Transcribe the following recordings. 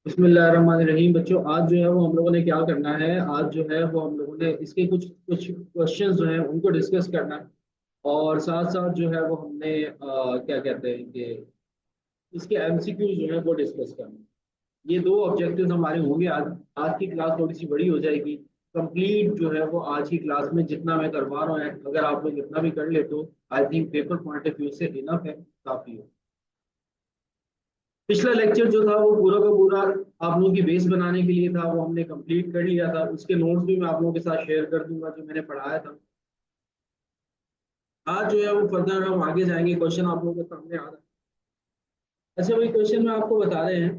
बिस्मिल्लाहिर्रहमानिर्रहीम। बच्चों, आज जो है वो हम लोगों ने क्या करना है, आज जो है वो हम लोगों ने इसके कुछ कुछ क्वेश्चंस जो हैं उनको डिस्कस करना है। और साथ साथ जो है वो हमने क्या कहते हैं कि इसके एमसीक्यू जो है वो डिस्कस करना है। ये दो ऑब्जेक्टिव्स हमारे होंगे आज। आज की क्लास थोड़ी सी बड़ी हो जाएगी। कंप्लीट जो है वो आज की क्लास में जितना मैं करवा रहा हूँ, अगर आप लोग इतना भी कर ले तो I think paper point of view से इनफ है, काफी है। पिछला लेक्चर जो था वो पूरा का पूरा आप लोगों की बेस बनाने के लिए था, वो हमने कंप्लीट कर लिया था। उसके नोट्स भी मैं आप लोगों के साथ शेयर कर दूंगा जो मैंने पढ़ाया था। आज जो है वो फर्दर हम आगे जाएंगे, क्वेश्चन आप लोगों के सामने आ रहा है। अच्छा, वही क्वेश्चन में आपको बता रहे हैं।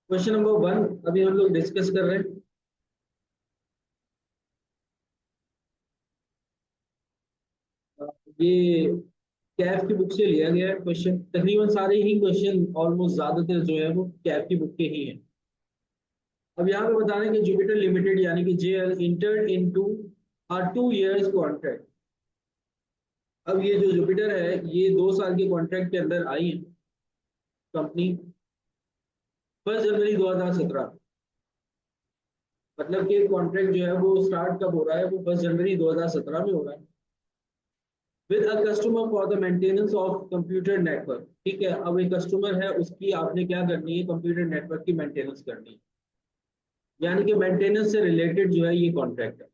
क्वेश्चन नंबर 1 अभी हम लोग डिस्कस कर रहे हैं। ये कैफ की बुक से लिया गया है क्वेश्चन। तकरीबन सारे ही क्वेश्चन ऑलमोस्ट ज्यादातर जो है वो कैफ की बुक के ही हैं। अब यहाँ पे बता रहे हैं कि जुपिटर लिमिटेड यानी कि JL entered into a 2 years contract. अब ये जो जुपिटर है ये 2 साल के कॉन्ट्रैक्ट के अंदर आई है कंपनी 1 जनवरी 2017। मतलब कि कॉन्ट्रैक्ट जो है वो स्टार्ट कब हो रहा है, वो 1 जनवरी 2017 में हो रहा है। With a customer for the maintenance of computer network. ठीक है, अब एक कस्टमर है, उसकी आपने क्या करनी है, कंप्यूटर नेटवर्क की मेंटेनेंस करनी है। यानी कि मेंटेनेंस से रिलेटेड जो है ये कॉन्ट्रैक्ट है।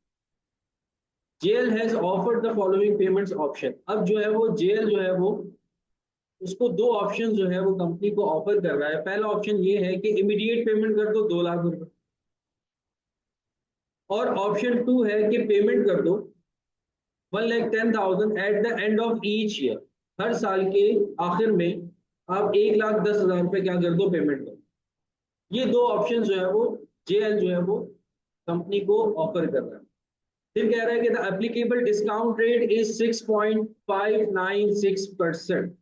JL has offered the following payments option. अब जो है वो जेएल जो है वो उसको दो ऑप्शन जो है वो कंपनी को ऑफर कर रहा है। पहला ऑप्शन ये है कि इमीडिएट पेमेंट कर दो 2 लाख रुपए, और ऑप्शन टू है कि पेमेंट कर दो 1,10,000 at the end of each year. हर साल के आखिर में आप 1,10,000 रुपए क्या कर दो, पेमेंट करो। ये दो ऑप्शन जो है वो जेएल जो है वो कंपनी को ऑफर कर रहा है। फिर कह रहा है कि the applicable discount rate is 6.596%।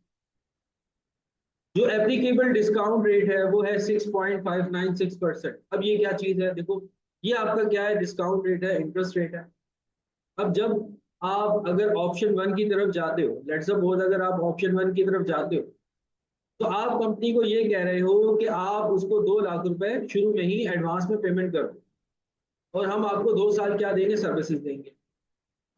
जो एप्लीकेबल डिस्काउंट रेट है वो है 6.596%। अब ये क्या चीज है, देखो ये आपका क्या है, डिस्काउंट रेट है, इंटरेस्ट रेट है। अब जब आप अगर ऑप्शन वन की तरफ जाते हो, लेट्स सपोज अगर आप ऑप्शन वन की तरफ जाते हो, तो आप कंपनी को ये कह रहे हो कि आप उसको 2 लाख रुपए शुरू में ही एडवांस में पेमेंट करो, और हम आपको 2 साल क्या देंगे, सर्विसेज देंगे।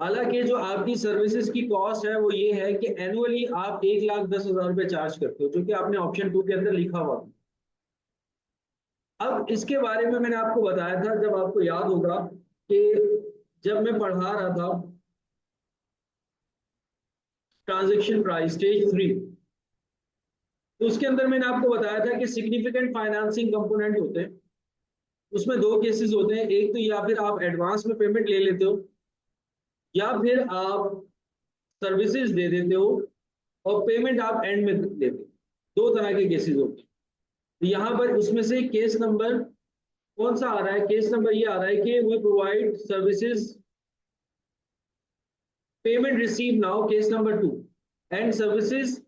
हालांकि जो आपकी सर्विसेज की कॉस्ट है वो ये है कि एनुअली आप 1,10,000 रुपये चार्ज करते हो, जो कि आपने ऑप्शन टू के अंदर लिखा हुआ। अब इसके बारे में मैंने आपको बताया था, जब आपको याद होगा कि जब मैं पढ़ा रहा था ट्रांजेक्शन प्राइस स्टेज 3, तो उसके अंदर मैंने आपको बताया था कि सिग्निफिकेंट फाइनेंसिंग कंपोनेंट होते हैं। उसमें दो केसेस होते हैं, एक तो या फिर आप एडवांस में पेमेंट ले लेते हो, या फिर आप सर्विसेज दे देते हो और पेमेंट आप एंड में देते हो। दो तरह के केसेस होते हैं। तो यहाँ पर उसमें से केस नंबर कौन सा आ रहा है, केस नंबर ये आ रहा है कि we provide services, payment receive now, case number 2, and services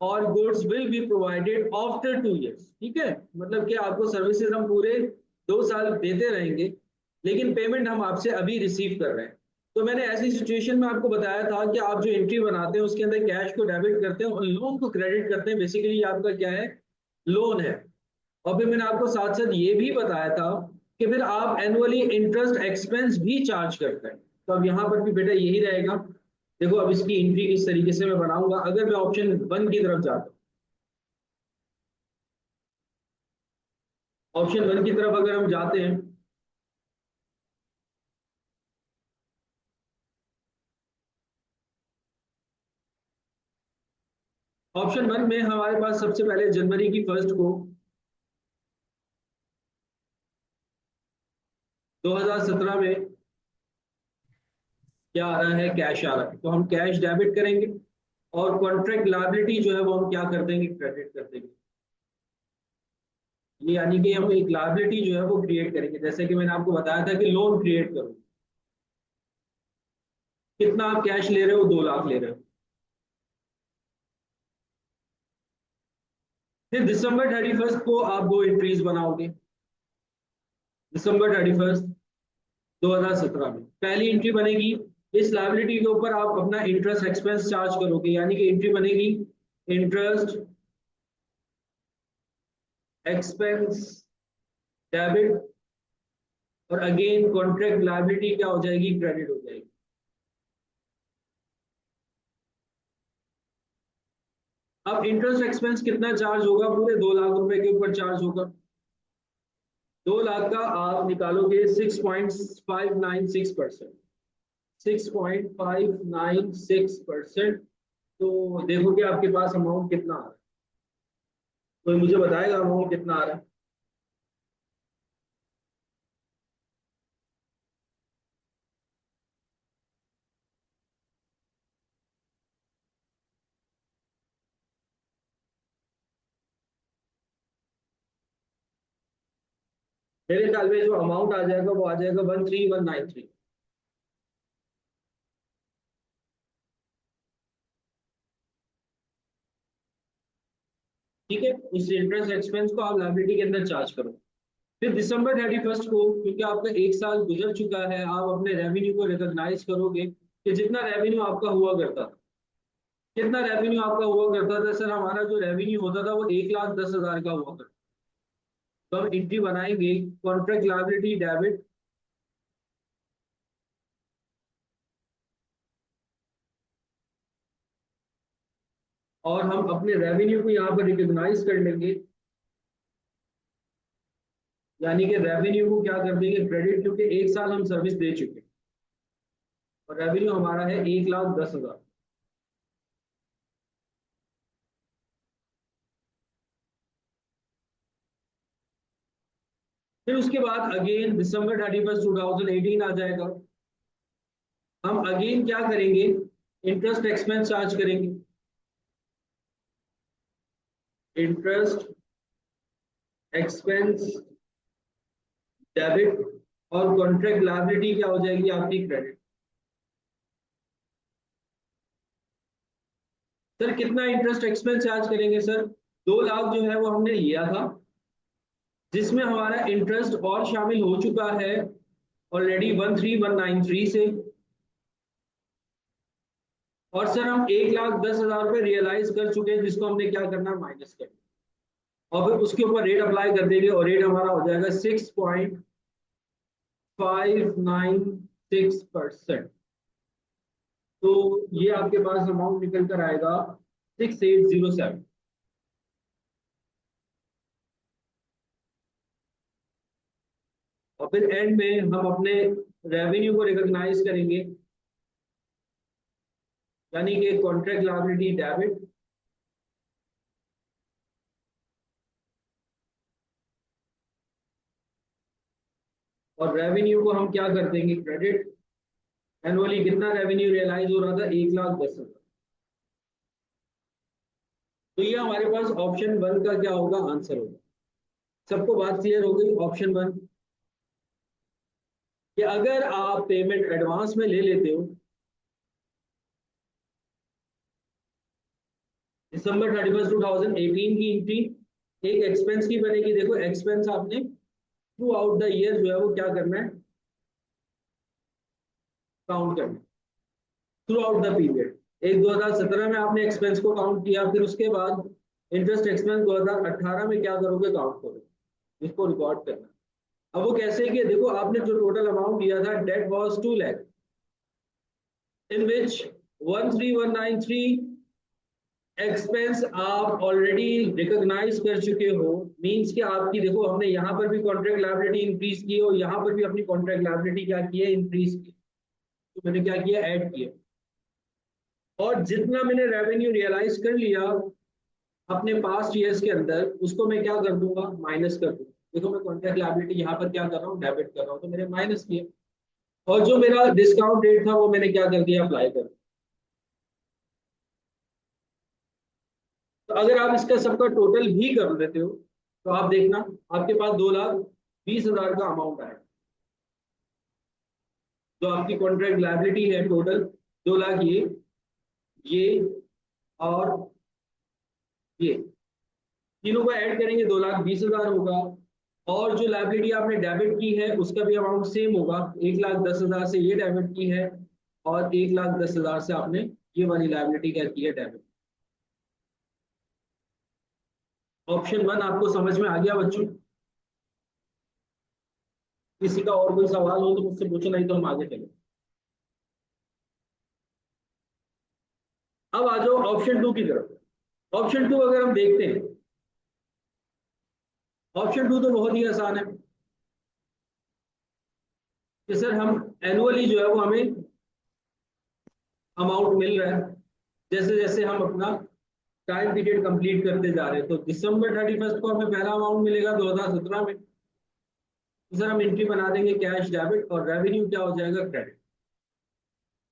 और goods will be provided after 2 years। ठीक है, मतलब कि आपको सर्विसेज हम पूरे 2 साल देते रहेंगे, लेकिन पेमेंट हम आपसे अभी रिसीव कर रहे हैं। तो मैंने ऐसी सिचुएशन में आपको बताया था कि आप जो एंट्री बनाते हैं उसके अंदर कैश को डेबिट करते हैं और लोन को क्रेडिट करते हैं। बेसिकली ये आपका क्या है, लोन है। और फिर मैंने आपको साथ साथ ये भी बताया था कि फिर आप एनुअली इंटरेस्ट एक्सपेंस भी चार्ज करते हैं। तो अब यहाँ पर भी बेटा यही रहेगा। देखो अब इसकी एंट्री किस तरीके से मैं बनाऊंगा, अगर मैं ऑप्शन वन की तरफ जाता हूँ, ऑप्शन वन की तरफ अगर हम जाते हैं, ऑप्शन वन में हमारे पास सबसे पहले जनवरी की फर्स्ट को 2017 में क्या आ रहा है, कैश आ रहा है, तो हम कैश डेबिट करेंगे। और कॉन्ट्रैक्ट लायबिलिटी जो है वो हम क्या कर देंगे, क्रेडिट कर देंगे। ये यानी कि हम एक लायबिलिटी जो है वो क्रिएट करेंगे, जैसे कि मैंने आपको बताया था कि लोन क्रिएट करो। कितना आप कैश ले रहे हो, 2 लाख ले रहे हो। फिर दिसंबर 31 को आप दो एंट्रीज बनाओगे। दिसंबर 31 2017 में पहली एंट्री बनेगी, इस लायबिलिटी के ऊपर आप अपना इंटरेस्ट एक्सपेंस चार्ज करोगे, यानी कि एंट्री बनेगी इंटरेस्ट एक्सपेंस डेबिट, और अगेन कॉन्ट्रैक्ट लायबिलिटी क्या हो जाएगी, क्रेडिट हो जाएगी। अब इंटरेस्ट एक्सपेंस कितना चार्ज होगा, पूरे 2 लाख रुपए के ऊपर चार्ज होगा। 2 लाख का आप निकालोगे 6.596%, 6.596%। तो देखोगे आपके पास अमाउंट कितना आ रहा है, कोई मुझे बताएगा अमाउंट कितना आ रहा है। मेरे ख्याल में जो अमाउंट आ जाएगा वो आ जाएगा 13193। ठीक है, उस इंटरेस्ट एक्सपेंस को आप लायबिलिटी के अंदर चार्ज करो। फिर December 31 को, क्योंकि आपका 1 साल गुजर चुका है, आप अपने रेवेन्यू को रिकॉग्नाइज करोगे कि जितना रेवेन्यू आपका हुआ करता था, कितना रेवेन्यू आपका हुआ करता था। सर हमारा जो रेवेन्यू होता था वो 1,10,000 का हुआ करता। तो हम एंट्री बनाएंगे कॉन्ट्रैक्ट लायबिलिटी डेबिट, और हम अपने रेवेन्यू को यहाँ पर रिकॉग्नाइज कर लेंगे, यानी कि रेवेन्यू को क्या कर देंगे, क्रेडिट, क्योंकि 1 साल हम सर्विस दे चुके हैं और रेवेन्यू हमारा है 1,10,000। फिर उसके बाद अगेन December 31, 2018 आ जाएगा। हम अगेन क्या करेंगे, इंटरेस्ट एक्सपेंस चार्ज करेंगे। इंटरेस्ट एक्सपेंस डेबिट, और कॉन्ट्रैक्ट लायबिलिटी क्या हो जाएगी आपकी, क्रेडिट। सर कितना इंटरेस्ट एक्सपेंस चार्ज करेंगे, सर 2 लाख जो है वो हमने लिया था, जिसमें हमारा इंटरेस्ट और शामिल हो चुका है ऑलरेडी 13193 से। और सर हम 1,10,000 रुपये रियलाइज कर चुके हैं, जिसको हमने क्या करना है, माइनस करना, और फिर उसके ऊपर रेट अप्लाई कर देंगे, और रेट हमारा हो जाएगा 6.596%। तो ये आपके पास अमाउंट निकल कर आएगा 6807। और फिर एंड में हम अपने रेवेन्यू को रिकॉग्नाइज करेंगे, यानी कि कॉन्ट्रैक्ट लायबिलिटी डेबिट, और रेवेन्यू को हम क्या कर देंगे, क्रेडिट। एनुअली कितना रेवेन्यू रियलाइज हो रहा था, 1,10,000। तो ये हमारे पास ऑप्शन 1 का क्या होगा, आंसर होगा। सबको बात क्लियर हो गई, ऑप्शन 1 कि अगर आप पेमेंट एडवांस में ले लेते हो, December 31, 2018 की एंट्री एक एक्सपेंस की बनेगी। देखो एक्सपेंस आपने थ्रू आउट द ईयर जो है वो क्या करना है, काउंट करना है थ्रू आउट द पीरियड। एक 2017 में आपने एक्सपेंस को काउंट किया, फिर उसके बाद इंटरेस्ट एक्सपेंस 2018 में क्या करोगे, काउंट करोगे, इसको रिकॉर्ड करना। अब वो कैसे कि देखो आपने जो टोटल अमाउंट दिया था, debt was 2 lakh, in which 13193 expense आप ऑलरेडी रिकॉग्नाइज कर चुके हो। मींस कि आपकी देखो हमने यहाँ पर भी कॉन्ट्रैक्ट लायबिलिटी इंक्रीज की और यहाँ पर भी अपनी कॉन्ट्रैक्ट लायबिलिटी क्या की है, इंक्रीज की। तो मैंने क्या किया, ऐड किया, और जितना मैंने रेवेन्यू रियलाइज कर लिया अपने पास्ट ईयर्स के अंदर, उसको मैं क्या कर दूंगा, माइनस कर दूंगा। देखो मैं कॉन्ट्रैक्ट लायबिलिटी यहाँ पर क्या कर रहा हूँ, डेबिट कर रहा हूँ, तो मैंने माइनस किया, और जो मेरा डिस्काउंट रेट था वो मैंने क्या कर दिया, अप्लाई कर। तो अगर आप इसका सबका टोटल भी कर देते हो, तो आप देखना आपके पास 2,20,000 का अमाउंट आएगा। जो आपकी कॉन्ट्रैक्ट लायबिलिटी है टोटल 2 लाख, ये और ये तीनों को ऐड करेंगे 2,20,000 होगा। और जो लायबिलिटी आपने डेबिट की है उसका भी अमाउंट सेम होगा, 1,10,000 से ये डेबिट की है, और 1,10,000 से आपने ये वाली लायबिलिटी क्या की है, डेबिट। ऑप्शन वन आपको समझ में आ गया बच्चों? किसी का और कोई सवाल हो तो मुझसे पूछो, नहीं तो हम आगे चले। अब आ जाओ ऑप्शन टू की तरफ। ऑप्शन टू अगर हम देखते हैं, ऑप्शन टू तो बहुत ही आसान है कि सर हम एनुअली जो है वो हमें अमाउंट मिल रहा है, जैसे जैसे हम अपना टाइम पीरियड कंप्लीट करते जा रहे हैं। तो दिसंबर 31 को हमें पहला अमाउंट मिलेगा 2017 में। तो सर हम एंट्री बना देंगे कैश डेबिट, और रेवेन्यू क्या हो जाएगा, क्रेडिट।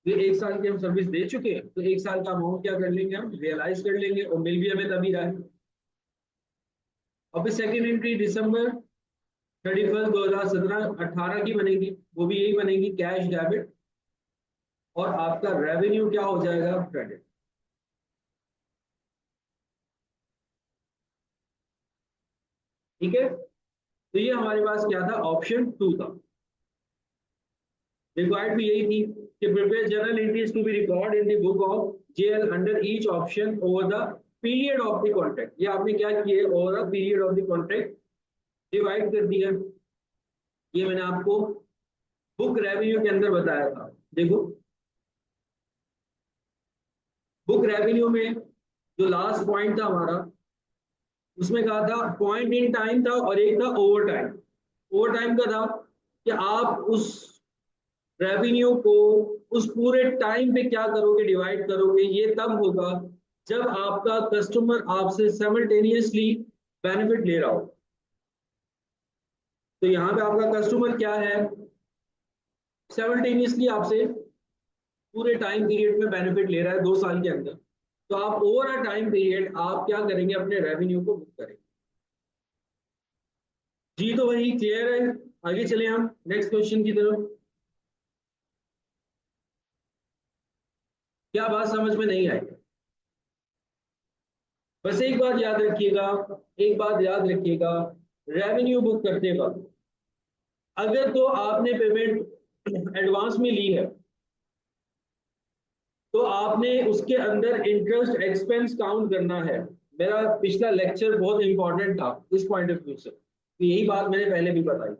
ये एक साल की हम सर्विस दे चुके हैं, तो एक साल का अमाउंट क्या कर लेंगे, हम रियलाइज कर लेंगे, और मिल भी हमें तभी रहा है। और फिर सेकेंड एंट्री December 31, 2017 18 की बनेगी, वो भी यही बनेगी, कैश डेबिट, और आपका रेवेन्यू क्या हो जाएगा, क्रेडिट। ठीक है, तो ये हमारे पास क्या था, ऑप्शन टू था। रिक्वायर्ड भी यही थी कि prepare journal entries to be record in the book of JL under each option over the period of the contract. ये आपने क्या किया, over the period of the contract divide कर दिया। ये मैंने आपको बुक रेवेन्यू के अंदर बताया था। देखो बुक रेवेन्यू में जो लास्ट पॉइंट था हमारा, उसमें कहा था पॉइंट इन टाइम था, और एक था ओवर टाइम। ओवर टाइम का था कि आप उस रेवेन्यू को उस पूरे टाइम पे क्या करोगे, डिवाइड करोगे। ये तब होगा जब आपका कस्टमर आपसे साइमल्टेनियसली बेनिफिट ले रहा हो। तो यहाँ पे आपका कस्टमर क्या है, साइमल्टेनियसली आपसे पूरे टाइम पीरियड में बेनिफिट ले रहा है 2 साल के अंदर। तो आप ओवर अ टाइम पीरियड आप क्या करेंगे, अपने रेवेन्यू को बुक करेंगे। जी तो वही क्लियर है। आगे चले हम नेक्स्ट क्वेश्चन की तरफ। क्या बात समझ में नहीं आई? बस एक बात याद रखिएगा, एक बात याद रखिएगा, रेवेन्यू बुक करते वक्त अगर तो आपने पेमेंट एडवांस में ली है, तो आपने उसके अंदर इंटरेस्ट एक्सपेंस काउंट करना है। मेरा पिछला लेक्चर बहुत इंपॉर्टेंट था इस पॉइंट ऑफ व्यू से, तो यही बात मैंने पहले भी बताई।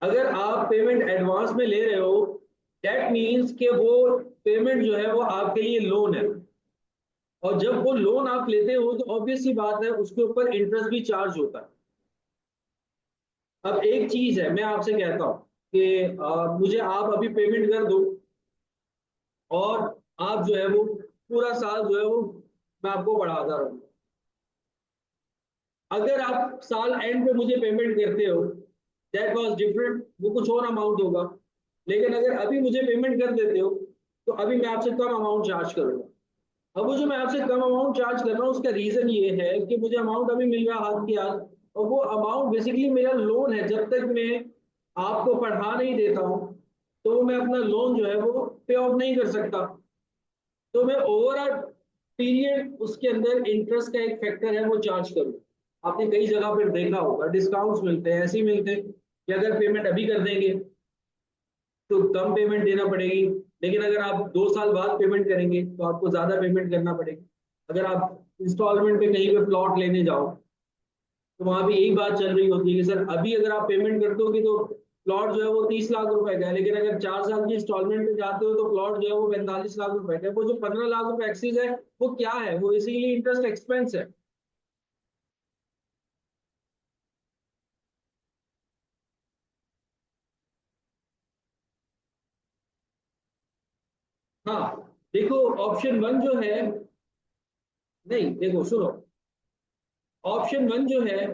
अगर आप पेमेंट एडवांस में ले रहे हो, दैट मीन्स कि वो पेमेंट जो है वो आपके लिए लोन है, और जब वो लोन आप लेते हो तो ऑब्वियस सी बात है उसके ऊपर इंटरेस्ट भी चार्ज होता है। अब एक चीज है, मैं आपसे कहता हूं कि मुझे आप अभी पेमेंट कर दो, और आप जो है वो पूरा साल जो है वो मैं आपको बढ़ाता रहूंगा। अगर आप साल एंड पे मुझे पेमेंट करते हो, दैट वाज डिफरेंट, वो कुछ और अमाउंट होगा। लेकिन अगर अभी मुझे पेमेंट कर देते हो, तो अभी मैं आपसे कम अमाउंट चार्ज करूंगा। अब वो जो मैं आपसे कम अमाउंट चार्ज कर रहा हूँ, उसका रीजन ये है कि मुझे अमाउंट अभी मिल रहा है हाथ के हाथ, और वो अमाउंट बेसिकली मेरा लोन है। जब तक मैं आपको पढ़ा नहीं देता हूँ, तो मैं अपना लोन जो है वो पे ऑफ नहीं कर सकता। तो मैं ओवरऑल पीरियड उसके अंदर इंटरेस्ट का एक फैक्टर है वो चार्ज करूँ। आपने कई जगह पर देखा होगा, डिस्काउंट्स मिलते हैं, ऐसे ही मिलते हैं कि अगर पेमेंट अभी कर देंगे तो कम पेमेंट देना पड़ेगी, लेकिन अगर आप 2 साल बाद पेमेंट करेंगे तो आपको ज्यादा पेमेंट करना पड़ेगी। अगर आप इंस्टॉलमेंट पे कहीं पे प्लॉट लेने जाओ, तो वहां पे यही बात चल रही होती है कि सर अभी अगर आप पेमेंट कर दोगे तो प्लॉट जो है वो 30 लाख रुपए का है, लेकिन अगर 4 साल की इंस्टॉलमेंट पे जाते हो तो प्लॉट जो है वो 45 लाख रुपए का है। वो जो 15 लाख रुपए एक्सीज है, वो क्या है, वो इसीलिए इंटरेस्ट एक्सपेंस है। हाँ, देखो ऑप्शन वन जो है, नहीं देखो सुनो, ऑप्शन वन जो है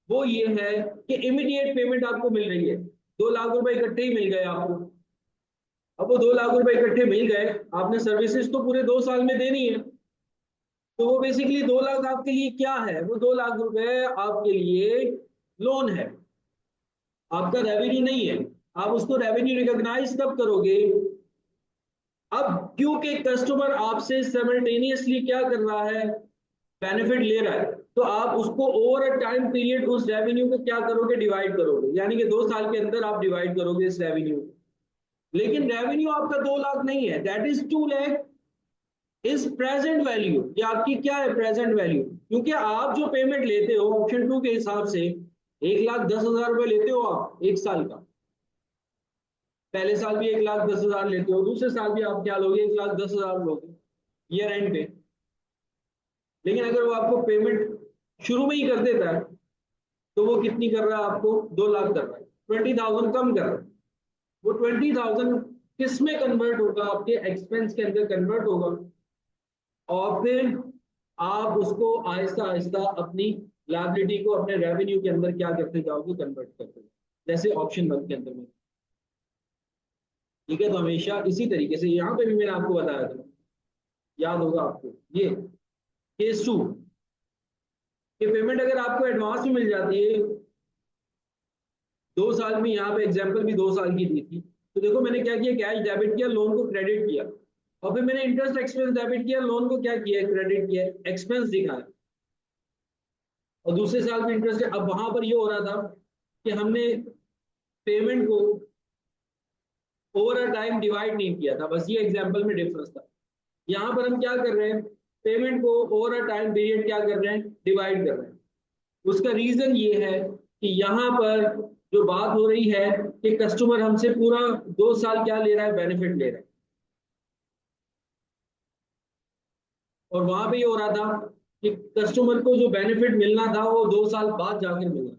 वो ये है कि इमीडिएट पेमेंट आपको मिल रही है। 2 लाख रुपए इकट्ठे ही मिल गए आपको। अब वो 2 लाख रुपए इकट्ठे मिल गए, आपने सर्विसेज तो पूरे 2 साल में देनी है। तो वो बेसिकली 2 लाख आपके लिए क्या है, वो 2 लाख रुपए आपके लिए लोन है, आपका रेवेन्यू नहीं है। आप उसको रेवेन्यू रिकॉग्नाइज कब करोगे, अब क्योंकि कस्टमर आपसे साइमल्टेनियसली क्या कर रहा है, बेनिफिट ले रहा है, तो आप उसको ओवर अ टाइम पीरियड उस रेवेन्यू को क्या करोगे, डिवाइड करोगे। यानी कि 2 साल के अंदर आप डिवाइड करोगे इस रेवेन्यू को। लेकिन रेवेन्यू आपका 2 लाख नहीं है, that is 2 lakh is present value. ये आपकी क्या है, प्रेजेंट वैल्यू। क्योंकि आप जो पेमेंट लेते हो ऑप्शन 2 के हिसाब से 1,10,000 रुपए लेते हो आप एक साल का। पहले साल भी 1,10,000 लेते हो, दूसरे साल भी आप क्या लोगे, 1,10,000 लोगे ईयर एंड पे। लेकिन अगर वो आपको पेमेंट शुरू में ही कर देता है तो वो कितनी कर रहा है, आपको 2 लाख कर रहा है, 20,000 कम कर रहा है। वो 20,000 किस में कन्वर्ट होगा, आपके एक्सपेंस के अंदर कन्वर्ट होगा, और फिर आप उसको आहिस्ता आहिस्ता अपनी लायबिलिटी को अपने रेवेन्यू के अंदर क्या करते जाओगे, कन्वर्ट करते जाओगे, जैसे ऑप्शन 1 के अंदर में। ठीक है, तो हमेशा इसी तरीके से यहाँ पे भी मैंने आपको बताया था, याद होगा आपको ये केस 2 कि पेमेंट अगर आपको एडवांस में मिल जाती है 2 साल में, यहाँ पे एग्जाम्पल भी 2 साल की दी थी, तो देखो मैंने क्या किया, कैश डेबिट किया, लोन को क्रेडिट किया, और फिर मैंने इंटरेस्ट एक्सपेंस डेबिट किया, लोन को क्या किया, क्रेडिट किया, एक्सपेंस दिखाया, और दूसरे साल में इंटरेस्ट। अब वहां पर ये हो रहा था कि हमने पेमेंट को ओवर अ टाइम डिवाइड नहीं किया था, बस ये एग्जाम्पल में डिफरेंस था। यहाँ पर हम क्या कर रहे हैं, पेमेंट को ओवर अ टाइम पीरियड क्या कर रहे हैं, डिवाइड कर रहे हैं। उसका रीजन ये है कि यहाँ पर जो बात हो रही है कि कस्टमर हमसे पूरा 2 साल क्या ले रहा है, बेनिफिट ले रहा है, और वहां पे ये हो रहा था कि कस्टमर को जो बेनिफिट मिलना था वो 2 साल बाद जाकर मिल रहा।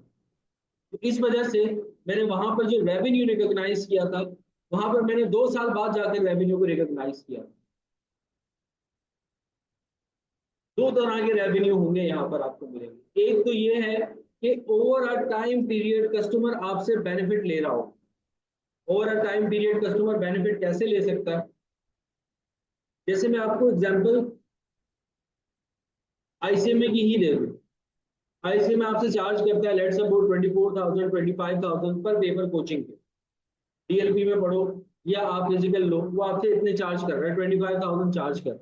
तो इस वजह से मैंने वहां पर जो रेवेन्यू रिकॉग्नाइज किया था, वहां पर मैंने 2 साल बाद जाकर रेवेन्यू को रिकॉग्नाइज किया। दो तरह के रेवेन्यू होंगे यहाँ पर आपको मिलेंगे। एक तो ये है कि over a time period customer आपसे बेनिफिट ले रहा हो। Over a time period customer benefit कैसे ले सकता है, जैसे मैं आपको एग्जांपल आईसीएमए की ही दे दूं। आईसीएमए आपसे चार्ज करता है लेट्स सपोज 24,000 25,000 पर पेपर कोचिंग के। डीएलपी में पढ़ो या आप फिजिकल लो, वो आपसे इतने चार्ज कर रहा है, 25,000 चार्ज कर,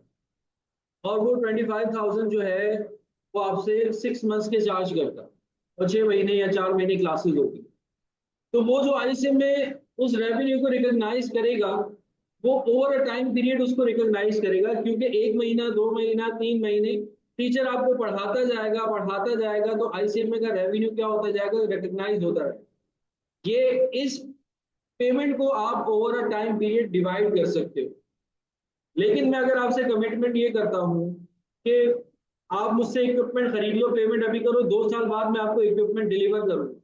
और वो 25,000 जो है वो आपसे 6 मंथ्स के चार्ज करता है, और 6 महीने या 4 महीने क्लासेस होगी। तो वो जो आईसीएम में उस रेवेन्यू को रिकॉग्नाइज करेगा, वो ओवर अ टाइम पीरियड उसको रिकॉग्नाइज करेगा, क्योंकि 1 महीना 2 महीना 3 महीने टीचर आपको पढ़ाता जाएगा, तो आईसीएम का रेवेन्यू क्या होता जाएगा, रिकॉग्नाइज होता है। ये इस पेमेंट को आप over a time period divide कर सकते हो। लेकिन मैं अगर आपसे कमिटमेंट ये करता हूँ कि आप मुझसे इक्विपमेंट खरीद लो, पेमेंट अभी करो, 2 साल बाद मैं आपको इक्विपमेंट डिलीवर करूंगा,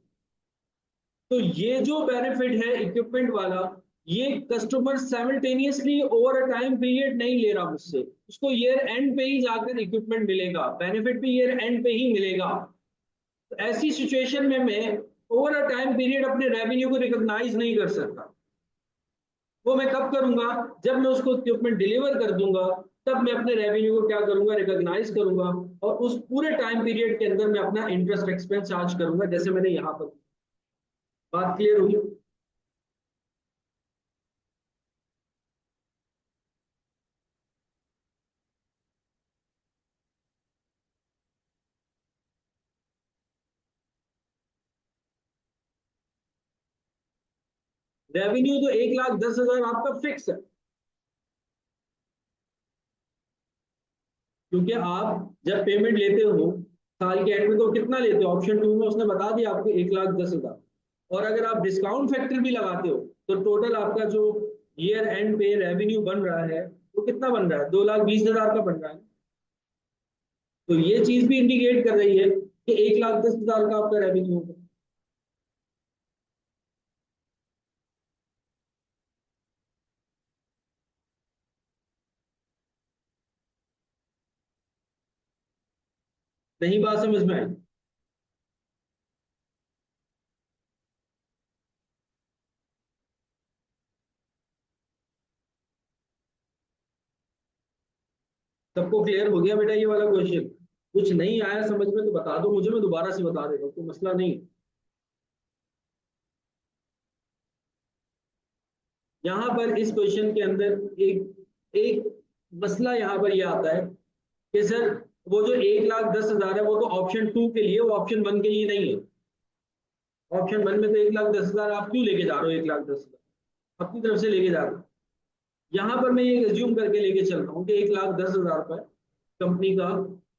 तो ये जो बेनिफिट है इक्विपमेंट वाला, ये customer simultaneously over a time period नहीं ले रहा मुझसे, उसको ईयर एंड पे ही जाकर इक्विपमेंट मिलेगा, बेनिफिट भी ईयर एंड पे ही मिलेगा। तो ऐसी सिचुएशन में मैं ओवर अ टाइम पीरियड अपने रेवेन्यू को रिकॉग्नाइज नहीं कर सकता। वो मैं कब करूंगा, जब मैं उसको इक्विपमेंट डिलीवर कर दूंगा, तब मैं अपने रेवेन्यू को क्या करूंगा, रिकॉग्नाइज करूंगा, और उस पूरे टाइम पीरियड के अंदर मैं अपना इंटरेस्ट एक्सपेंस चार्ज करूंगा, जैसे मैंने यहाँ पर। बात क्लियर हुई। रेवेन्यू तो 1,10,000 आपका फिक्स है, क्योंकि आप जब पेमेंट लेते हो साल के एंड में तो कितना लेते हो, ऑप्शन 2 में उसने बता दिया आपको 1,10,000। और अगर आप डिस्काउंट फैक्टर भी लगाते हो तो टोटल आपका जो ईयर एंड पे रेवेन्यू बन रहा है वो कितना बन रहा है, 2,20,000 का बन रहा है। तो ये चीज भी इंडिकेट कर रही है कि 1,10,000 का आपका रेवेन्यू होगा। नहीं बात समझ में आई। सबको क्लियर हो गया बेटा ये वाला क्वेश्चन? कुछ नहीं आया समझ में तो बता दो मुझे, मैं दोबारा से बता देगा, कोई मसला नहीं। यहाँ पर इस क्वेश्चन के अंदर एक एक मसला यहाँ पर यह आता है कि सर वो जो 1,10,000 है वो तो ऑप्शन 2 के लिए, वो ऑप्शन 1 के लिए नहीं है। ऑप्शन 1 में तो 1,10,000 आप क्यों लेके जा रहे हो, 1,10,000 अपनी तरफ से लेके जा रहे हो। यहाँ पर मैं ये एज्यूम करके लेके चल रहा हूँ कि 1,10,000 रुपये कंपनी का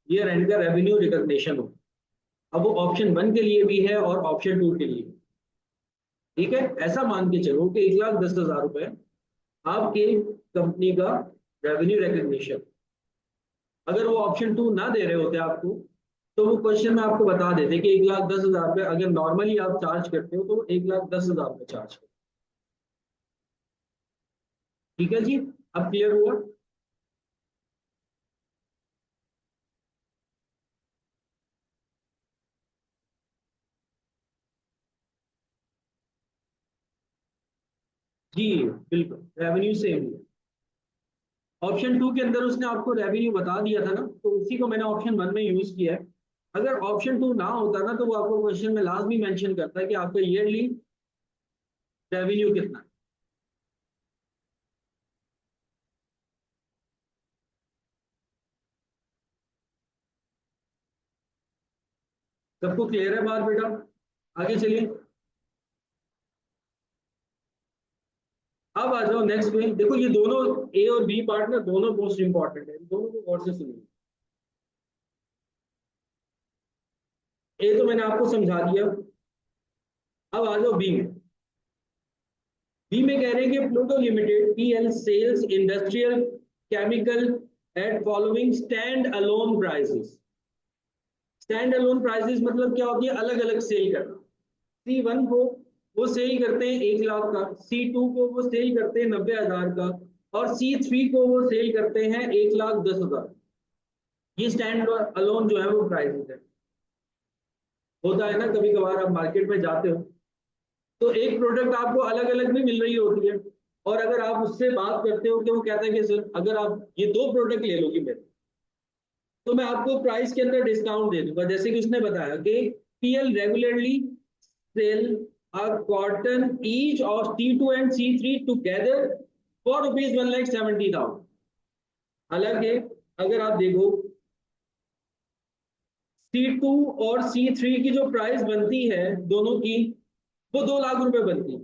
ईयर एंड का रेवेन्यू रिकॉग्निशन हो। अब वो ऑप्शन 1 के लिए भी है और ऑप्शन 2 के लिए। ठीक है, ऐसा मान के चलो कि 1,10,000 रुपए आपके कंपनी का रेवेन्यू रिकॉग्निशन। अगर वो ऑप्शन 2 ना दे रहे होते आपको, तो वो क्वेश्चन में आपको बता देते कि 1,10,000 रुपए अगर नॉर्मली आप चार्ज करते हो तो 1,10,000 रुपए चार्ज करो। ठीक है जी, अब क्लियर हुआ। जी बिल्कुल, रेवेन्यू सेम है। ऑप्शन 2 के अंदर उसने आपको रेवेन्यू बता दिया था ना, तो उसी को मैंने ऑप्शन 1 में यूज किया है। अगर ऑप्शन 2 ना होता ना, तो वो आपको क्वेश्चन में लाजमी मेंशन करता है कि आपका ईयरली रेवेन्यू कितना है। सबको क्लियर है बात बेटा? आगे चलिए। अब आ जाओ नेक्स्ट पे। देखो ये दोनों ए और बी पार्ट ना दोनों मोस्ट इंपॉर्टेंट है, दोनों को गौर से सुनिए। ए तो मैंने आपको समझा दिया। अब आ जाओ बी में। बी में कह रहे हैं कि Pluto limited PL sells industrial chemical at following stand alone prices. Stand alone prices मतलब क्या होती है? अलग अलग सेल करना। C1 को वो सेल करते हैं 1 लाख का, C2 को वो सेल करते हैं 90,000 का, और C3 को वो सेल करते हैं 1,10,000। ये स्टैंड अलोन जो है वो प्राइसेस है। होता है ना, कभी कभार आप मार्केट में जाते हो तो एक प्रोडक्ट आपको अलग अलग भी मिल रही होती है, और अगर आप उससे बात करते हो कि वो कहता है कि सर अगर आप ये 2 प्रोडक्ट ले लोगे मेरे, तो मैं आपको प्राइस के अंदर डिस्काउंट दे दूंगा। जैसे कि उसने बताया कि PL regularly sell a carton each of C2 and C3 together for ₹1,70,000। हालांकि अगर आप देखो C2 और C3 की जो प्राइस बनती है दोनों की, वो 2 लाख रुपए बनती है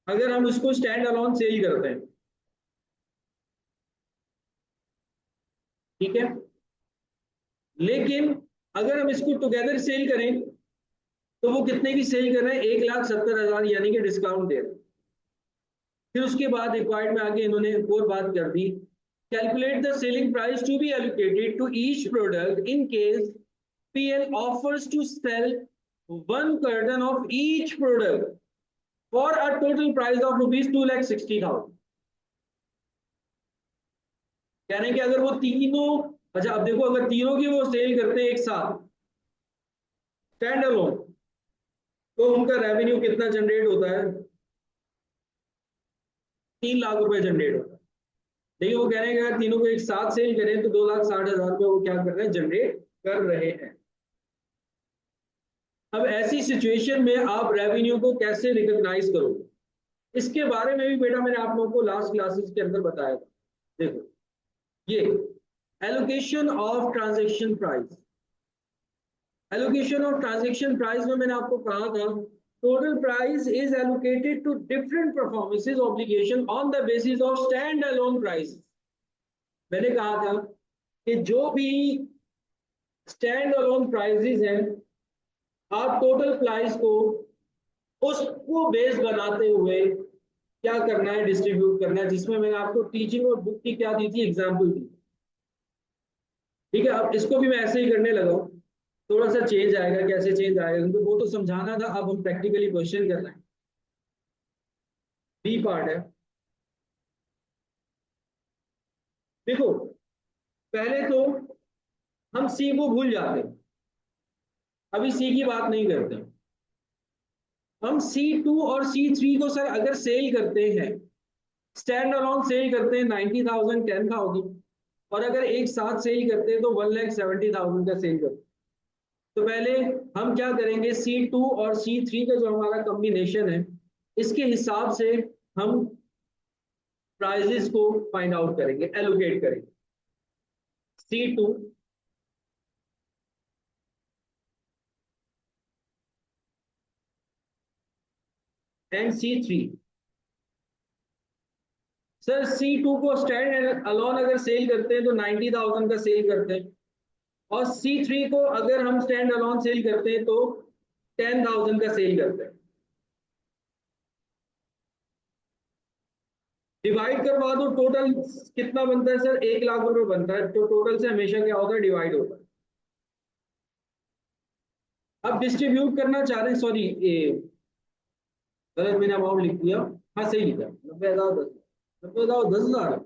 अगर हम इसको स्टैंड अलोन सेल करते हैं। ठीक है, लेकिन अगर हम इसको टुगेदर सेल करें तो वो कितने की सेल कर रहे हैं? 1,70,000, यानी कि डिस्काउंट दे रहे हैं। फिर उसके बाद रिक्वायर्ड में आगे इन्होंने एक और बात कर दी, calculate the selling price to be allocated to each product in case PL offers to sell 1 carton of each product for a total price of ₹2,60,000। कह रहे हैं कि अगर वो तीनों, अच्छा अब देखो, अगर तीनों की वो सेल करते हैं एक साथ स्टैंड अलोन, तो उनका रेवेन्यू कितना जनरेट होता है? 3 लाख रुपए जनरेट होता है। लेकिन वो कह रहे हैं कि अगर तीनों को एक साथ सेल करें तो 2,60,000 रुपए वो क्या कर रहे हैं? जनरेट कर रहे हैं। अब ऐसी सिचुएशन में आप रेवेन्यू को कैसे रिकॉग्नाइज करोगे, इसके बारे में भी बेटा मैंने आप लोगों को लास्ट क्लासेस के अंदर बताया था। देखो ये allocation of transaction price. Allocation of transaction price में मैंने आपको कहा था, total price is allocated to different performances obligation on the basis of stand alone price. मैंने कहा था कि जो भी स्टैंड अलोन प्राइसेस हैं, आप टोटल प्राइस को उसको बेस बनाते हुए क्या करना है? डिस्ट्रीब्यूट करना है, जिसमें मैंने आपको टीचिंग और बुक की क्या दी थी? एग्जाम्पल दी। ठीक है, अब इसको भी मैं ऐसे ही करने लगा हूँ। थोड़ा सा चेंज आएगा, कैसे चेंज आएगा क्योंकि वो तो समझाना था, अब हम प्रैक्टिकली क्वेश्चन कर रहे हैं। बी पार्ट है। देखो पहले तो हम सी को भूल जाते हैं, अभी सी की बात नहीं करते। हम C2 और C3 को सर अगर सेल करते हैं, स्टैंड अलोन सेल करते हैं 90,000 10,000, और अगर एक साथ सेल करते हैं तो 1,70,000 का सेल करते हैं। तो पहले हम क्या करेंगे? C2 और C3 का जो हमारा कॉम्बिनेशन है, इसके हिसाब से हम प्राइजेस को फाइंड आउट करेंगे, एलोकेट करेंगे। C2 and C3 sir C2 को स्टैंड अलोन अगर सेल करते हैं तो 90,000 का सेल करते हैं, और C3 को अगर हम स्टैंड अलोन सेल करते हैं तो 10,000 का सेल करते हैं। डिवाइड करवा दो, टोटल कितना बनता है सर, 1 लाख रुपए बनता है, तो टोटल से हमेशा क्या होता है, डिवाइड होता है। अब डिस्ट्रीब्यूट करना चाह रहे हैं, सॉरी ये गलत मैंने अमाउंट लिख दिया, हाँ सही लिखा, 90,000 10, 90,000 10,000,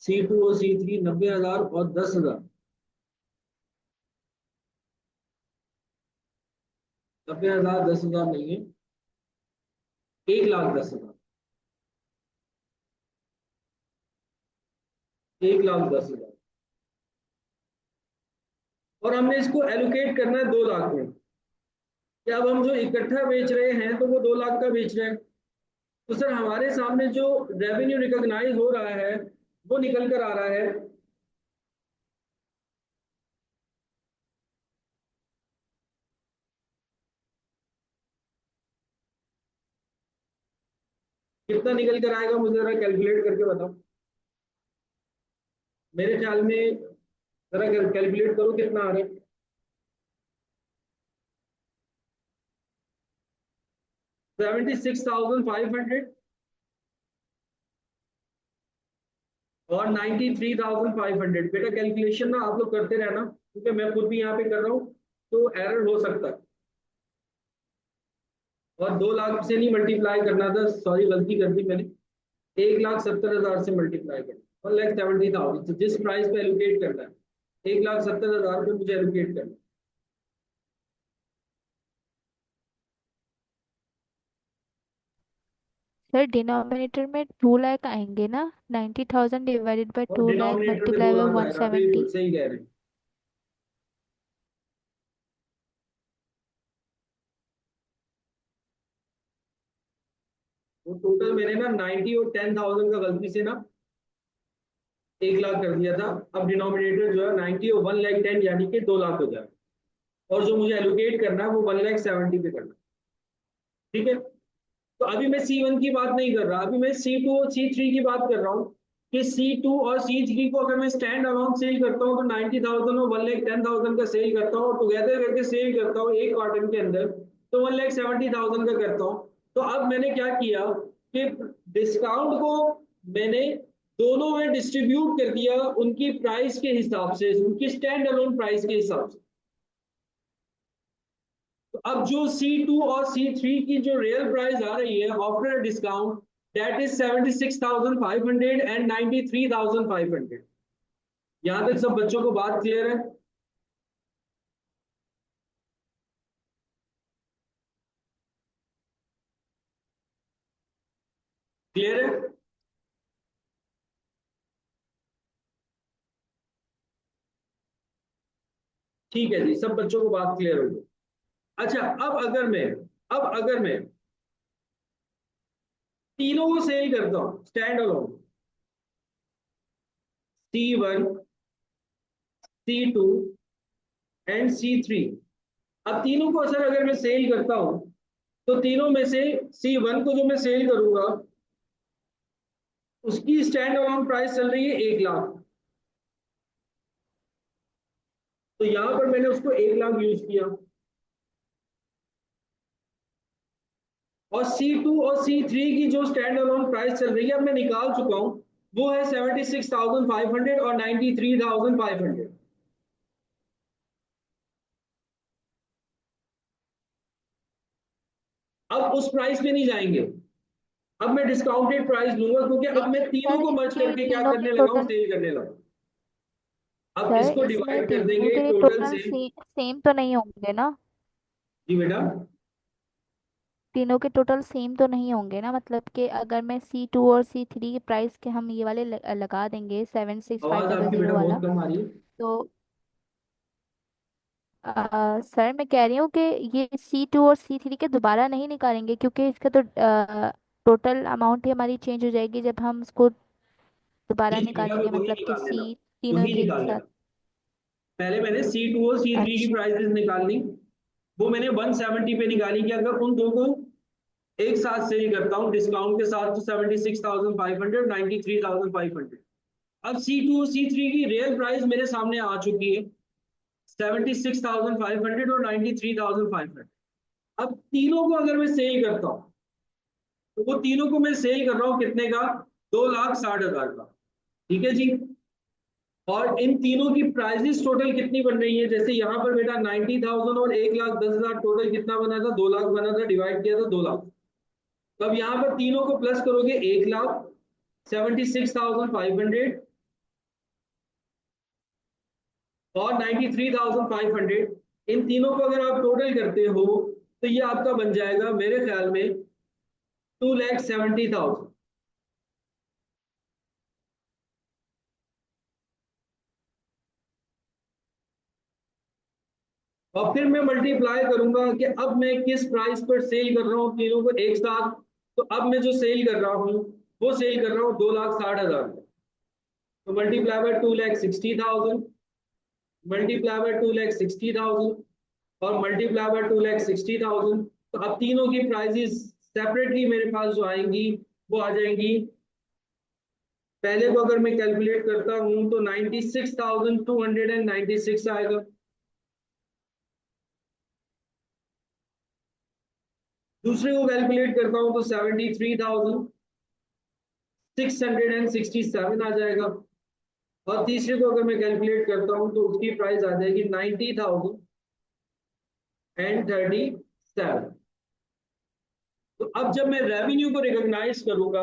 C2 और C3 90,000 और 10,000, 90,000 10,000 नहीं है, 1,10,000, 1,10,000, और हमने इसको एलोकेट करना है 2 लाख में, कि अब हम जो इकट्ठा बेच रहे हैं तो वो 2 लाख का बेच रहे हैं, तो सर हमारे सामने जो रेवेन्यू रिकॉग्नाइज हो रहा है वो निकल कर आ रहा है, कितना निकल कर आएगा, मुझे जरा कैलकुलेट करके बताओ, मेरे ख्याल में जरा कैलकुलेट करो कितना आ रहा है। 76,500 और 93,500, बेटा कैलकुलेशन ना आप लोग करते रहना, क्योंकि मैं खुद भी यहाँ पे कर रहा हूँ तो एरर हो सकता है, और 2 लाख से नहीं मल्टीप्लाई करना था, सॉरी गलती कर दी मैंने, 1,70,000 से मल्टीप्लाई करना, 1,70,000, तो जिस प्राइस पे एलोकेट करना है 1,70,000 पे मुझे एलोकेट करना है। सर डिनोमिनेटर में 2 लाख आएंगे ना, 90,000 डिवाइडेड बाई और 2 लाख डिनोमिनेटर में मल्टीप्लाई दो बाई लाख वन आएगा, बिल्कुल सेवेंटी सही कह रहे हैं। वो टोटल मैंने ना 90 और 10,000 का गलती से ना 1 लाख कर दिया था, अब डिनोमिनेटर जो है 90 और 1,10,000 यानी कि 2 लाख हो जाए, और जो मुझे एलोकेट करना है वो 1,70,000 पे करना है, ठीक है। तो अभी मैं C1 की बात नहीं कर रहा, अभी मैं C2 और C3 की बात कर रहा हूँ, कि C2 और C3 को अगर मैं स्टैंड अलोन सेल करता हूँ तो 90,000 और 1,10,000 का सेल करता हूँ, और टुगेदर करके सेल करता हूँ एक क्वार्टर के अंदर, तो 1,70,000 का करता हूँ। तो अब मैंने क्या किया कि डिस्काउंट को मैंने दोनों में डिस्ट्रीब्यूट कर दिया उनकी प्राइस के हिसाब से, उनकी स्टैंड अलोन प्राइस के हिसाब से। तो अब जो C2 और C3 की जो रियल प्राइस आ रही है after discount, that is 76,500 and 93,500। यहां तक सब बच्चों को बात क्लियर है? क्लियर है? ठीक है जी, सब बच्चों को बात क्लियर होगी। अच्छा, अब अगर मैं तीनों को सेल करता हूं stand alone, C1 C2 and C3, अब तीनों को सर अगर मैं सेल करता हूं तो तीनों में से C1 को जो मैं सेल करूंगा उसकी स्टैंड अलोन प्राइस चल रही है 1 लाख, तो यहां पर मैंने उसको 1 लाख यूज किया, और C2 और C3 की जो स्टैंड अलोन प्राइस चल रही है अब मैं निकाल चुका हूं, वो है 76,500 और 93,500। अब उस प्राइस पे नहीं जाएंगे, अब मैं डिस्काउंटेड प्राइस लूंगा, क्योंकि अब मैं लेकिन तीनों सर को मर्ज इसके करके क्या तीनों के करने लगा हूं, टोटल, सेल करने लगा। अब सर इसको इसमें डिवाइड कर तीनों देंगे के टोटल टोटल से। सेम तो नहीं होंगे ना? जी बेटा। तीनों के टोटल सेम तो नहीं होंगे ना, मतलब कि अगर मैं C2 और C3 के प्राइस के हम ये वाले लगा देंगे सेवन सिक्स फाइव आवाज डबल आपकी बेटा जीरो वाला, बहुत कम आ रही है। तो सर मैं कह रही हूँ कि ये C2 और C3 के दोबारा नहीं निकालेंगे, क्योंकि इसका तो टोटल अमाउंट ही हमारी चेंज हो जाएगी जब हम इसको जी दोबारा जी बेटा, निकालेंगे, वही मतलब कि निकाल लेना, C तीनों वही के एक निकाल साथ। लेना। पहले मैंने C2 और C3 की अच्छा। प्राइसेस निकाल ली, वो मैंने 170 पे निकाली कि अगर उन दो को एक साथ सेल करता हूँ डिस्काउंट के साथ, तो 76,500, 93,500। अब C2 C3 की रियल प्राइस मेरे सामने आ चुकी है, 76,500 और 93,500। अब तीनों को अगर मैं सेल करता हूँ, तो वो तीनों को मैं सेल कर रहा हूँ कितने का, 2,60,000 का। ठीक है जी। और इन तीनों की प्राइसेस टोटल कितनी बन रही है, जैसे यहाँ पर बेटा 90,000 और 1,10,000 टोटल कितना बना था, 2 लाख बना था, डिवाइड किया था 2 लाख। तो अब यहाँ पर तीनों को प्लस करोगे, 1,00,000, 76,500 और 93,500, इन तीनों को अगर आप टोटल करते हो तो ये आपका बन जाएगा मेरे ख्याल में 2,70,000। और फिर मैं मल्टीप्लाई करूंगा कि अब मैं किस प्राइस पर सेल कर रहा हूँ तीनों को एक साथ। तो अब मैं जो सेल कर रहा हूँ वो सेल कर रहा हूँ 2,60,000। तो मल्टीप्लाई बाय 2,60,000, मल्टीप्लाई बाय 2,60,000 और मल्टीप्लाई बाय 2,60,000। तो अब तीनों की प्राइसेस सेपरेटली मेरे पास जो आएंगी वो आ जाएंगी। पहले को अगर मैं कैलकुलेट करता हूं तो 96,296 आएगा। दूसरे को कैलकुलेट करता हूं तो 73,667 आ जाएगा। और तीसरे को अगर मैं कैलकुलेट करता हूं तो उसकी प्राइस आ जाएगी 90,037। तो अब जब मैं रेवेन्यू को रिकॉग्नाइज करूंगा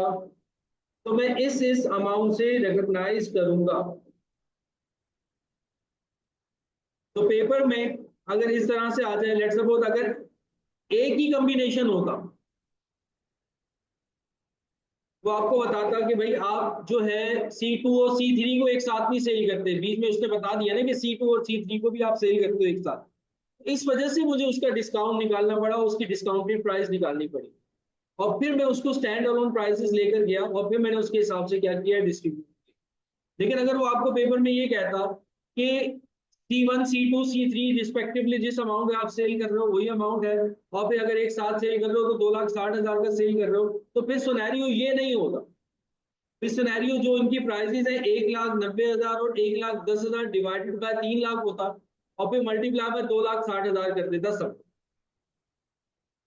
तो मैं इस अमाउंट से रिकॉग्नाइज करूंगा। तो पेपर में अगर इस तरह से आ जाए, लेट्स सपोज अगर एक ही कॉम्बिनेशन होता, वो आपको बताता कि भाई आप जो है C2 और C3 को एक साथ नहीं सेल करते, बीच में उसने बता दिया ना कि C2 और C3 को भी आप सेल करते हो एक साथ, इस वजह से मुझे उसका डिस्काउंट निकालना पड़ा, उसकी डिस्काउंटेड प्राइस निकालनी पड़ी। और फिर मैं उसको स्टैंड अलोन प्राइसेस लेकर गया और फिर मैंने उसके हिसाब से क्या किया, डिस्ट्रीब्यूट। लेकिन अगर वो आपको पेपर में ये कहता कि C1 C2 C3 रिस्पेक्टिवली जिस अमाउंट आप सेल कर रहे हो वही अमाउंट है, और फिर अगर एक साथ सेल कर रहे हो तो 2,60,000 का सेल कर रहे हो, तो फिर सिनेरियो ये नहीं होगा। फिर सिनेरियो जो इनकी प्राइसेस है 1,90,000 और 1,10,000 डिवाइडेड बाय 3 लाख होता, और फिर मल्टीप्लाई बाय 2,60,000 कर देता सब।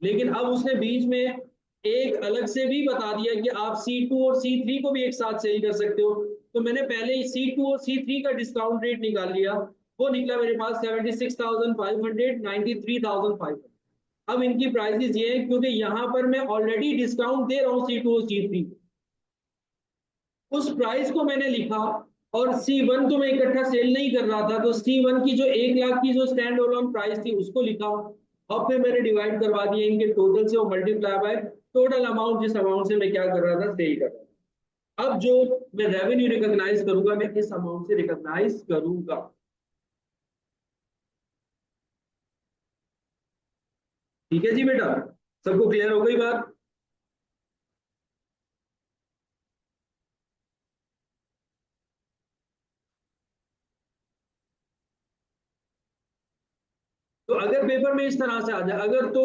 लेकिन अब उसने बीच में एक अलग से भी बता दिया कि आप C2 और C3 को भी एक साथ सेल कर सकते हो। तो मैंने पहले ही C2 और C3 का डिस्काउंट रेट निकाल लिया, वो निकला मेरे पास 76,500, 93,500। अब इनकी प्राइसेस ये है क्योंकि यहाँ पर मैं ऑलरेडी डिस्काउंट दे रहा हूँ C2 और C3, उस प्राइस को मैंने लिखा। और C1 तो मैं इकट्ठा सेल नहीं कर रहा था, तो C1 की जो 1,00,000 की जो स्टैंड अलोन प्राइस थी उसको लिखा, और फिर मैंने डिवाइड करवा दिया इनके टोटल से और मल्टीप्लाई बाय टोटल अमाउंट, जिस अमाउंट से मैं क्या कर रहा था, सेल कर रहा था। अब जो मैं रेवेन्यू रिकॉग्नाइज करूंगा मैं किस अमाउंट से रिकॉग्नाइज करूंगा। ठीक है जी बेटा, सबको क्लियर हो गई बात। तो अगर पेपर में इस तरह से आ जाए, अगर तो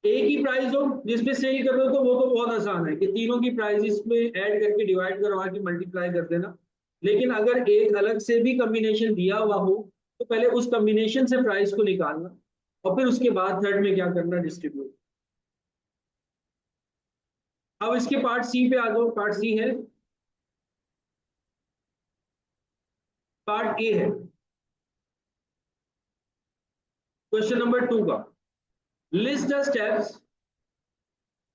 एक ही प्राइस हो जिसपे सेल कर रहे हो तो वो तो बहुत आसान है कि तीनों की प्राइस में ऐड करके डिवाइड करवा के मल्टीप्लाई कर देना। लेकिन अगर एक अलग से भी कॉम्बिनेशन दिया हुआ हो तो पहले उस कॉम्बिनेशन से प्राइस को निकालना और फिर उसके बाद थर्ड में क्या करना, डिस्ट्रीब्यूट। अब इसके पार्ट सी पे आ जाओ, पार्ट सी है, पार्ट ए है क्वेश्चन नंबर 2 का। List the steps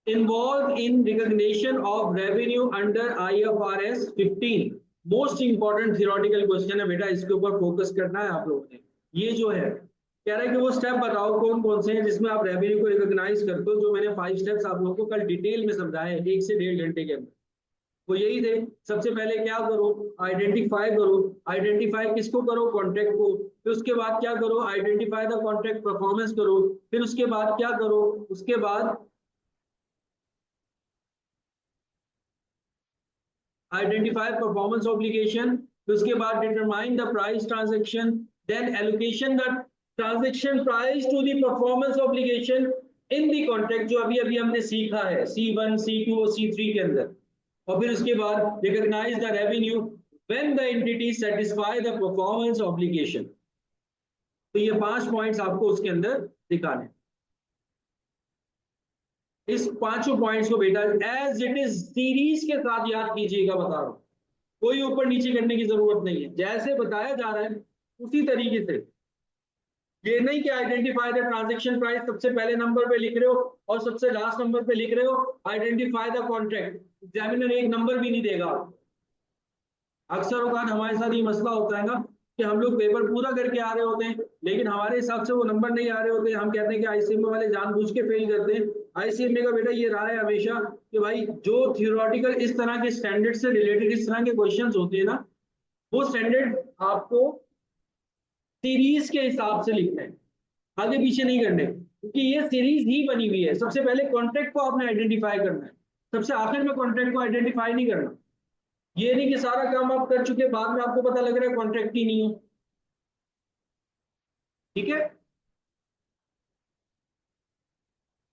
involved in recognition of revenue under IFRS 15। Most important theoretical question है बेटा, इसके ऊपर फोकस करना है आप लोगों ने। ये जो है कह रहा है कि वो स्टेप बताओ कौन कौन से हैं जिसमें आप रेवेन्यू को रिकॉग्नाइज करते हो, जो मैंने 5 स्टेप्स आप लोगों को कल डिटेल में समझाए 1 से 1.5 घंटे के अंदर। वो यही थे, सबसे पहले क्या करो, आइडेंटिफाई करो। आइडेंटिफाई किसको करो, कॉन्ट्रैक्ट को। फिर उसके बाद क्या करो, आइडेंटिफाई द कॉन्ट्रैक्ट परफॉर्मेंस करो। फिर उसके बाद क्या करो, उसके बाद आइडेंटिफाई परफॉर्मेंस ऑब्लिगेशन। फिर उसके बाद determine the price transaction, then allocation the transaction price to the performance obligation, in the contract, जो अभी अभी हमने सीखा है C1 C2 और C3 के अंदर, और फिर उसके बाद recognise the revenue when the entity satisfy the performance obligation. तो ये 5 पॉइंट्स आपको उसके अंदर दिखाने। इस पांचों पॉइंट्स को बेटा एज इट इज सीरीज के साथ याद कीजिएगा, बता रहा हूं, कोई ऊपर नीचे करने की जरूरत नहीं है, जैसे बताया जा रहा है उसी तरीके से। ये नहीं कि आइडेंटिफाई द ट्रांजैक्शन प्राइस सबसे पहले नंबर पे लिख रहे हो और सबसे लास्ट नंबर पे लिख रहे हो आइडेंटिफाई द कॉन्ट्रैक्ट, एग्जामिनर एक नंबर भी नहीं देगा। अक्सर औकात हमारे साथ ये मसला होता है ना कि हम लोग पेपर पूरा करके आ रहे होते हैं, लेकिन हमारे हिसाब से वो नंबर नहीं आ रहे होते। हम कहते हैं कि आईसीएमए वाले जानबूझ के फेल करते हैं। आईसीएमए का बेटा ये रहा है हमेशा कि भाई जो थियोरेटिकल इस तरह के स्टैंडर्ड से रिलेटेड इस तरह के क्वेश्चंस होते हैं ना, वो स्टैंडर्ड आपको सीरीज के हिसाब से लिखना है, आगे पीछे नहीं करने, क्योंकि ये सीरीज ही बनी हुई है। सबसे पहले कॉन्ट्रैक्ट को आपने आइडेंटिफाई करना है, सबसे आखिर में कॉन्ट्रैक्ट को आइडेंटिफाई नहीं करना। ये नहीं कि सारा काम आप कर चुके बाद में आपको पता लग रहा है कॉन्ट्रैक्ट ही नहीं है। ठीक है,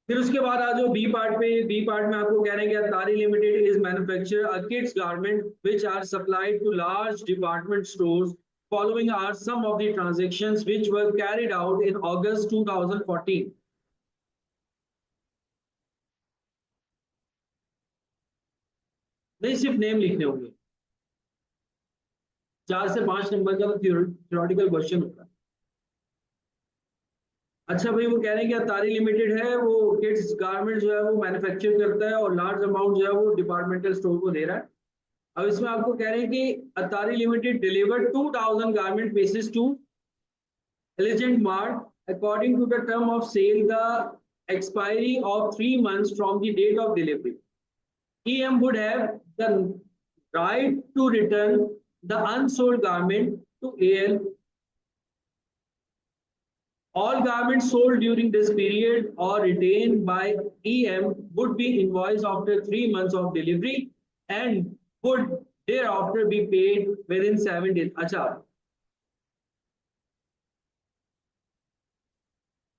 फिर उसके बाद आ जाओ बी पार्ट पे। बी पार्ट में आपको कह रहे हैं कि Atari limited is manufacture a kids garment which are supplied to large department stores. Following are some of the transactions which were carried out in August 2014. नहीं, सिर्फ नेम लिखने होंगे। 4 से 5 नंबर का तो थ्योरेटिकल क्वेश्चन होता है। अच्छा भाई, वो कह रहे हैं कि अतारी लिमिटेड है, वो किड्स गारमेंट जो है वो मैन्युफैक्चर करता है और लार्ज अमाउंट जो है वो डिपार्टमेंटल स्टोर को दे रहा है। अब इसमें आपको कह रहे हैं कि Atari limited delivered 2000 garment pieces to elegant mart according to the term of sale the expiry of 3 months from the date of delivery. EM would have the right to return the unsold garment to AL. All garments sold during this period or retained by EM would be invoiced after 3 months of delivery and would thereafter be paid within 7 days. अच्छा,